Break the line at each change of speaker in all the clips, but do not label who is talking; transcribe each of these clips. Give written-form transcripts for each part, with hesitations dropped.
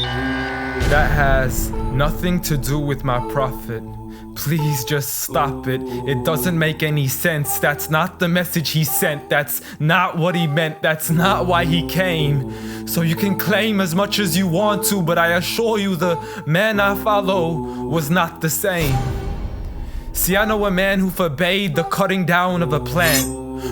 That has nothing to do with my prophet. Please just stop it. It doesn't make any sense. That's not the message he sent. That's not what he meant. That's not why he came. So you can claim as much as you want to, but I assure you the man I follow was not the same. See, I know a man who forbade the cutting down of a plant,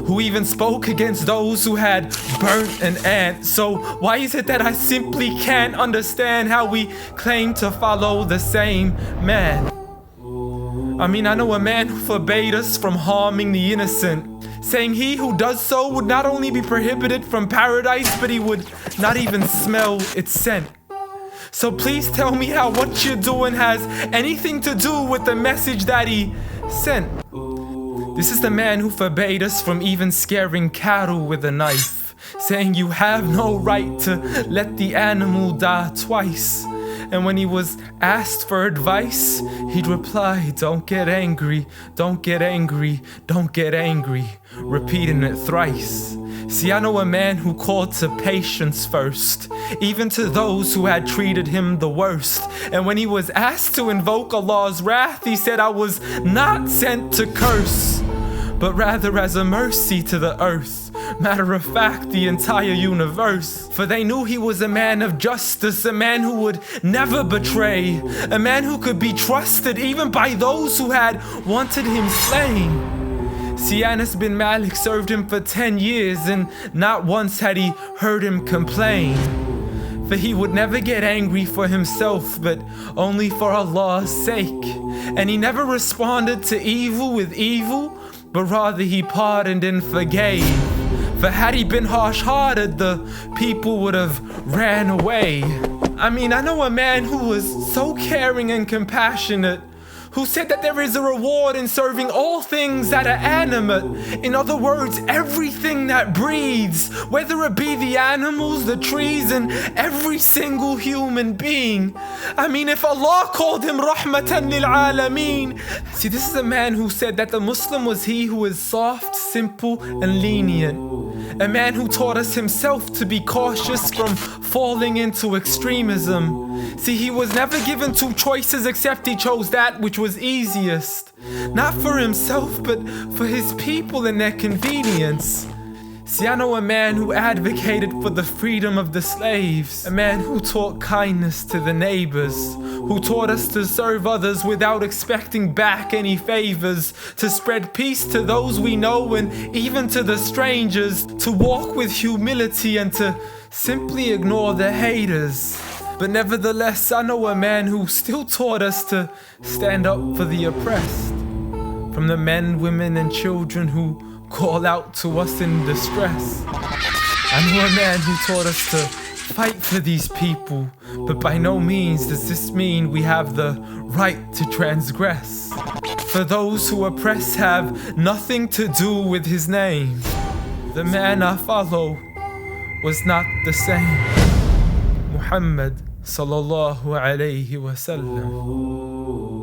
who even spoke against those who had burnt an ant. So why is it that I simply can't understand how we claim to follow the same man? I mean, I know a man who forbade us from harming the innocent, saying he who does so would not only be prohibited from paradise, but he would not even smell its scent. So please tell me how what you're doing has anything to do with the message that he sent. This is the man who forbade us from even scaring cattle with a knife, saying you have no right to let the animal die twice. And when he was asked for advice, he'd reply, don't get angry, don't get angry, don't get angry, repeating it thrice. See, I know a man who called to patience first, even to those who had treated him the worst. And when he was asked to invoke Allah's wrath, he said, I was not sent to curse, but rather as a mercy to the earth. Matter of fact, the entire universe. For they knew he was a man of justice, a man who would never betray, a man who could be trusted even by those who had wanted him slain. See, Anas bin Malik served him for 10 years, and not once had he heard him complain. For he would never get angry for himself, but only for Allah's sake. And he never responded to evil with evil, but rather he pardoned and forgave. For had he been harsh-hearted, the people would have ran away. I mean, I know a man who was so caring and compassionate, who said that there is a reward in serving all things that are animate. In other words, everything that breathes, whether it be the animals, the trees, and every single human being. I mean, if Allah called him Rahmatan lil Alameen. See, this is a man who said that the Muslim was he who is soft, simple, and lenient. A man who taught us himself to be cautious from falling into extremism. See, he was never given two choices except he chose that which was easiest. Not for himself, but for his people and their convenience. See, I know a man who advocated for the freedom of the slaves. A man who taught kindness to the neighbors. Who taught us to serve others without expecting back any favors. To spread peace to those we know and even to the strangers. To walk with humility and to simply ignore the haters. But nevertheless, I know a man who still taught us to stand up for the oppressed. From the men, women, and children who call out to us in distress. I know a man who taught us to fight for these people, but by no means does this mean we have the right to transgress. For those who oppress have nothing to do with his name. The man I follow was not the same. Muhammad sallallahu alayhi wa sallam.